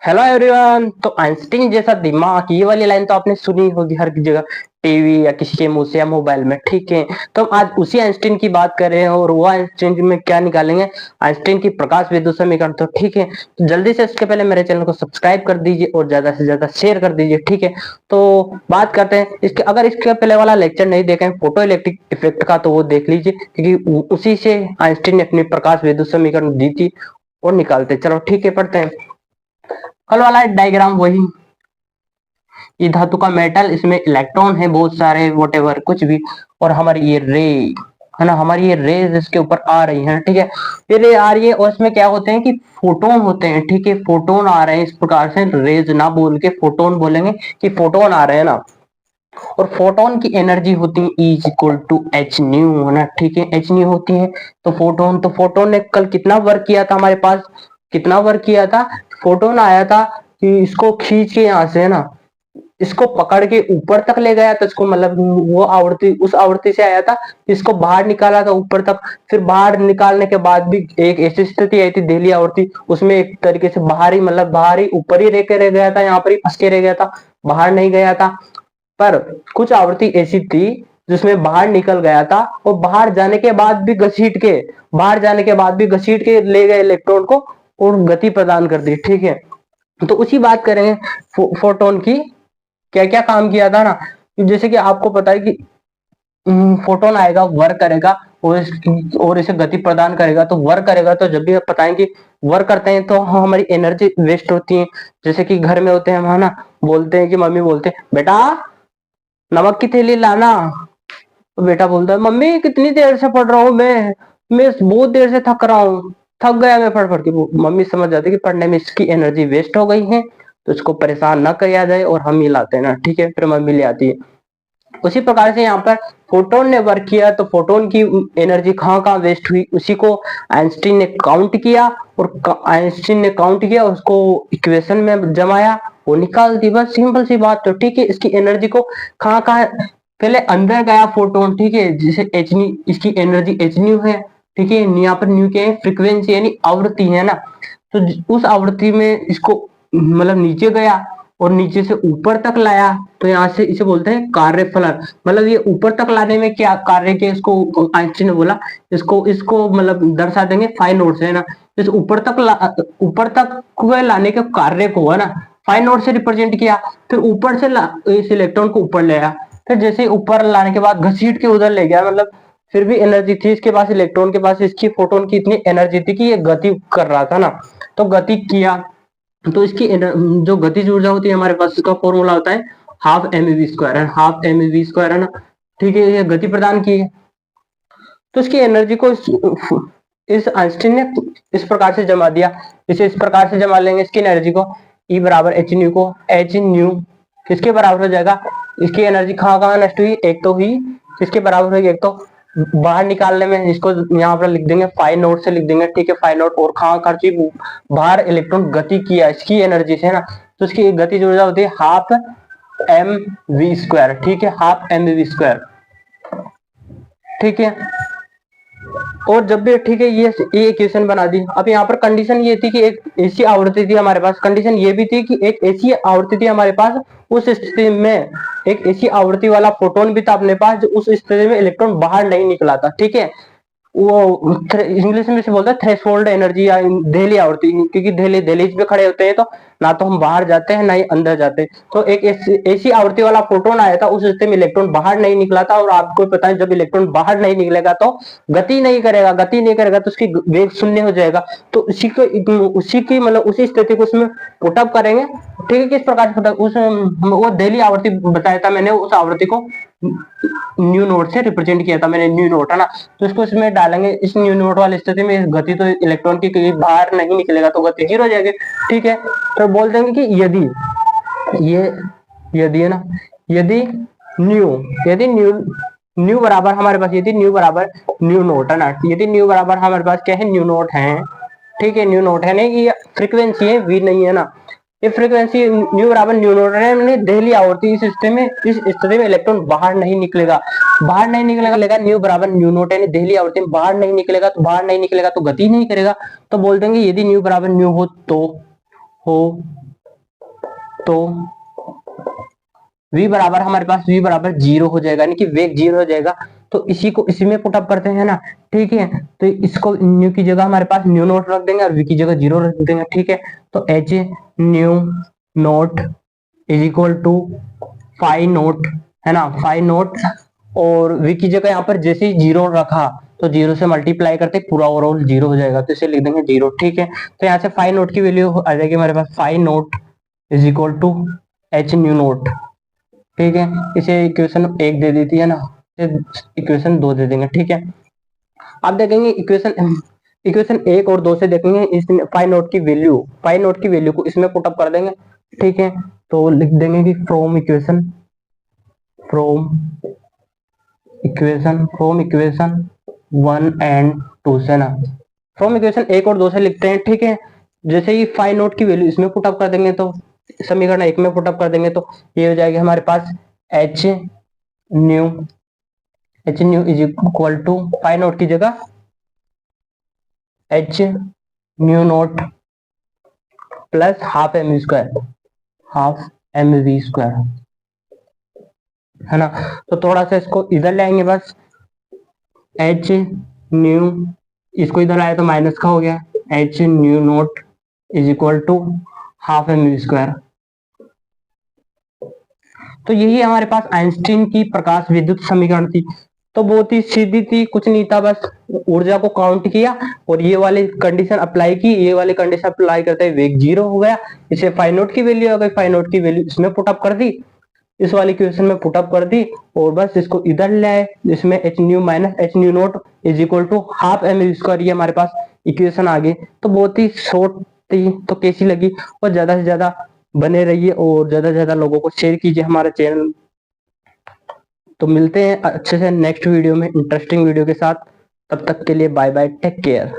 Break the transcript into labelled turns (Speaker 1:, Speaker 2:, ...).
Speaker 1: Hello everyone. तो Einstein जैसा दिमाग, ये वाली लाइन तो आपने सुनी होगी हर जगह, टीवी या किसी के मुंह से या मोबाइल में। ठीक है, तो हम आज उसी आइंस्टीन की बात कर रहे हैं और वो आइंस्टीन में क्या निकालेंगे, आइंस्टीन की प्रकाश विद्युत समीकरण। तो ठीक है, तो जल्दी से इसके पहले मेरे चैनल को सब्सक्राइब कर दीजिए और ज्यादा से ज्यादा शेयर कर दीजिए। ठीक है, तो बात करते हैं इसके। अगर इसके पहले वाला लेक्चर नहीं देखे फोटो इलेक्ट्रिक इफेक्ट का, तो वो देख लीजिए, क्योंकि उसी से आइंस्टीन ने अपनी प्रकाश विद्युत समीकरण दी थी और निकालते। चलो ठीक है, पढ़ते हैं। कल वाला डायग्राम वही, ये धातु का मेटल, इसमें इलेक्ट्रॉन है बहुत सारे, वोटेवर कुछ भी, और हमारी ये रे है ना, हमारी ये रेज इसके ऊपर आ रही है। ठीक है, ये रे आ रही है और इसमें क्या होते हैं कि फोटोन होते हैं। ठीक है, फोटोन आ रहे हैं, इस प्रकार से रेज ना बोल के फोटोन बोलेंगे कि फोटोन आ रहे हैं ना। और फोटोन की एनर्जी होती है E equal to h nu, है ना। ठीक है, एच न्यू होती है। तो फोटोन ने कल कितना वर्क किया था हमारे पास, कितना वर्क किया था। फोटोन आया था कि इसको खींच के यहाँ से, है ना, इसको पकड़ के ऊपर तक ले गया था। इसको मतलब वो आवृत्ति, उस आवृत्ति से आया था, इसको बाहर निकाला था ऊपर तक। फिर बाहर निकालने के बाद भी एक ऐसी स्थिति आई थी दिल्ली आवृत्ति, उसमें एक तरीके से बाहरी, मतलब बाहरी ऊपर ही रह के रह गया था, यहाँ पर ही फंस के रह गया था, बाहर नहीं गया था। पर कुछ आवृत्ति ऐसी थी जिसमें बाहर निकल गया था और बाहर जाने के बाद भी घसीट के, बाहर जाने के बाद भी घसीट के ले गए इलेक्ट्रॉन को और गति प्रदान कर दी। ठीक है, तो उसी बात करेंगे फोटोन की, क्या क्या काम किया था ना। जैसे कि आपको पता है कि फोटोन आएगा, वर्क करेगा और इसे गति प्रदान करेगा। तो वर्क करेगा, तो जब भी आप बताएं कि वर्क करते हैं तो हमारी एनर्जी वेस्ट होती है। जैसे कि घर में होते हैं हम, है ना, बोलते हैं कि मम्मी बोलते हैं बेटा नमक की थैली लाना, तो बेटा बोलता है मम्मी कितनी देर से पढ़ रहा हूँ मैं बहुत देर से थक रहा हूँ, थक गया मैं पढ़ पढ़ के। मम्मी समझ जाती है कि पढ़ने में इसकी एनर्जी वेस्ट हो गई है, तो इसको परेशान ना किया जाए, और हम ही लाते हैं ना। ठीक है, फिर मम्मी ले आती है। उसी प्रकार से यहाँ पर फोटोन ने वर्क किया, तो फोटोन की एनर्जी कहाँ कहाँ वेस्ट हुई, उसी को आइंस्टीन ने काउंट किया, और आइंस्टीन ने काउंट किया, उसको इक्वेशन में जमाया, वो निकाल दी। बस सिंपल सी बात। तो ठीक है, इसकी एनर्जी को कहाँ कहाँ, पहले अंदर गया फोटोन। ठीक है, जैसे एच न्यू, इसकी एनर्जी एच न्यू है। ठीक है, यहाँ पर न्यू क्या है, फ्रीक्वेंसी यानी आवृत्ति है ना। तो उस आवृत्ति में इसको मतलब नीचे गया और नीचे से ऊपर तक लाया, तो यहाँ से इसे बोलते हैं कार्यफलन। मतलब ये ऊपर तक लाने में क्या कार्य किया, इसको आइंस्टीन ने बोला, इसको इसको मतलब दर्शा देंगे फाइव नोट से, है ना। इस ऊपर तक को लाने के कार्य को, है ना, फाइव नोट से रिप्रेजेंट किया। फिर ऊपर से इस इलेक्ट्रॉन को ऊपर ले आया, फिर जैसे ऊपर लाने के बाद घसीट के उधर ले गया, मतलब फिर भी एनर्जी थी इसके पास, इलेक्ट्रॉन के पास, इसकी फोटोन की इतनी एनर्जी थी कि ये गति कर रहा था ना। तो गति किया, तो इसकी जो गतिज ऊर्जा होती है हमारे पास, इसका फॉर्मूला होता है हाफ एम वी स्क्वायर, है हाफ एम वी स्क्वायर, है ना। ठीक है, ये गति प्रदान की है। तो इसकी एनर्जी को इस आइंस्टीन ने इस प्रकार से जमा दिया। इसे इस प्रकार से जमा लेंगे, इसकी एनर्जी को E बराबर एच न्यू को, एच न्यू किसके बराबर हो जाएगा, इसकी एनर्जी कहाँ कहाँ नष्ट हुई, एक तो हुई किसके बराबर हुई, एक तो बाहर निकालने में, इसको यहाँ पर लिख देंगे फाइव नोट से लिख देंगे। ठीक है, फाइव नोट, और कहाँ खर्ची, बाहर इलेक्ट्रॉन गति किया इसकी एनर्जी से, है ना। तो इसकी गति ऊर्जा होती है हाफ एम वी स्क्वायर। ठीक है, हाफ एम वी स्क्वायर। ठीक है, और जब भी, ठीक है, ये इक्वेशन बना दी। अब यहाँ पर कंडीशन ये थी कि एक ऐसी आवृत्ति थी हमारे पास, कंडीशन ये भी थी कि एक ऐसी आवृत्ति थी हमारे पास, उस स्थिति में एक ऐसी आवृत्ति वाला फोटोन भी था अपने पास, जो उस स्थिति में इलेक्ट्रॉन बाहर नहीं निकला था। ठीक है, वो इंग्लिश में से बोलते हैं थ्रेशोल्ड एनर्जी या दहली आवृत्ति, क्योंकि दहलीज पे खड़े होते हैं, तो ना तो हम बाहर जाते हैं ना ही अंदर जाते हैं। तो एक ऐसी आवृत्ति वाला फोटोन आया था, उस स्थिति में इलेक्ट्रॉन बाहर नहीं निकला था। और आपको पता है जब इलेक्ट्रॉन बाहर नहीं निकलेगा तो गति नहीं करेगा, गति नहीं करेगा तो उसकी वेग शून्य हो जाएगा। तो उसी की मतलब उसी स्थिति को उसमें पुटअप करेंगे। ठीक है, किस प्रकार से उस वो दहली आवृत्ति बताया था मैंने, उस आवृत्ति को न्यू नोट से रिप्रेजेंट किया था मैंने, न्यू नोट, है ना। तो इसको इसमें डालेंगे, इस न्यू नोट वाली स्थिति में गति तो इलेक्ट्रॉन की बाहर नहीं निकलेगा, तो गति जीरो हो जाएगी। ठीक है, तो बोल देंगे कि यदि ये, यदि, है ना, यदि न्यू, यदि न्यू न्यू बराबर हमारे पास, यदि न्यू बराबर न्यू नोट, है ना, यदि न्यू बराबर हमारे पास क्या है, न्यू नोट है। ठीक है, न्यू नोट है, नहीं ये फ्रीक्वेंसी है, वी नहीं, है ना। ये फ्रीक्वेंसी न्यू बराबर न्यू नोट है, दहली आवृत्ति, इस स्थिति में इलेक्ट्रॉन बाहर नहीं निकलेगा, बाहर नहीं निकलेगा। न्यू बराबर न्यू नोट है, दहली आवृत्ति में बाहर नहीं निकलेगा, तो बाहर नहीं निकलेगा तो गति नहीं करेगा। तो बोल देंगे यदि न्यू बराबर न्यू हो तो हो तो v बराबर हमारे पास v बराबर 0 हो जाएगा, यानी कि वेग 0 हो जाएगा। तो इसी को इसी में पुटअप करते हैं ना, ठीक है। तो इसको न्यू की जगह हमारे पास न्यू नोट रख देंगे और v की जगह 0 रख देंगे, ठीक है। तो h new naught is equal to phi naught, है ना, फाइव नोट, और v की जगह यहाँ पर जैसे ही 0 रखा तो 0 से मल्टीप्लाई करते पूरा ओवरऑल 0 हो जाएगा, तो इसे लिख देंगे 0, ठीक है। तो यहाँ से फाइव नोट की वैल्यू आ जाएगी हमारे पास, five note is equal to h new note, ठीक है। इसे इक्वेशन 1 दे देती है ना, इक्वेशन 2 दे देंगे, ठीक है। आप देखेंगे इक्वेशन 1 और 2 से देखेंगे इस फाइव नोट की वैल्यू को इसमें पुटअप कर देंगे, ठीक है। तो लिख देंगे कि फ्रॉम इक्वेशन 1 एंड 2 से ना, फ्रॉम इक्वेशन 1 और 2 से लिखते हैं, ठीक है। जैसे ही फाइव नोट की वैल्यू इसमें पुटअप कर देंगे तो समीकरण 1 में पुटअप कर देंगे तो ये हो जाएगा हमारे पास h nu is equal to phi note की जगह h new naught plus half m v square, है ना। तो थोड़ा सा इसको इधर ले आएंगे, बस h न्यू, इसको इधर आया तो माइनस का हो गया, h new naught is equal to half m v square. तो यही हमारे पास आइंस्टीन की प्रकाश विद्युत समीकरण थी। तो बहुत ही सीधी थी, कुछ नहीं था, बस ऊर्जा को काउंट किया और ये वाली कंडीशन अप्लाई की, ये वाली कंडीशन अप्लाई करते हुए वेग 0 हो गया, इसे फाइव नोट की वैल्यू आ गई, फाइव नोट की वैल्यू इसमें पुटअप कर दी, इस वाली इक्वेशन में पुटअप कर दी, और बस इसको इधर ले आए, जिसमें h nu minus h new naught is equal to half m v square, ये हमारे पास इक्वेशन आ गई। तो बहुत ही शॉर्ट थी, तो कैसी लगी, और ज्यादा से ज्यादा बने रहिए और ज्यादा से ज्यादा लोगों को शेयर कीजिए हमारे चैनल। तो मिलते हैं अच्छे से नेक्स्ट वीडियो में इंटरेस्टिंग वीडियो के साथ, तब तक के लिए बाय बाय, टेक केयर।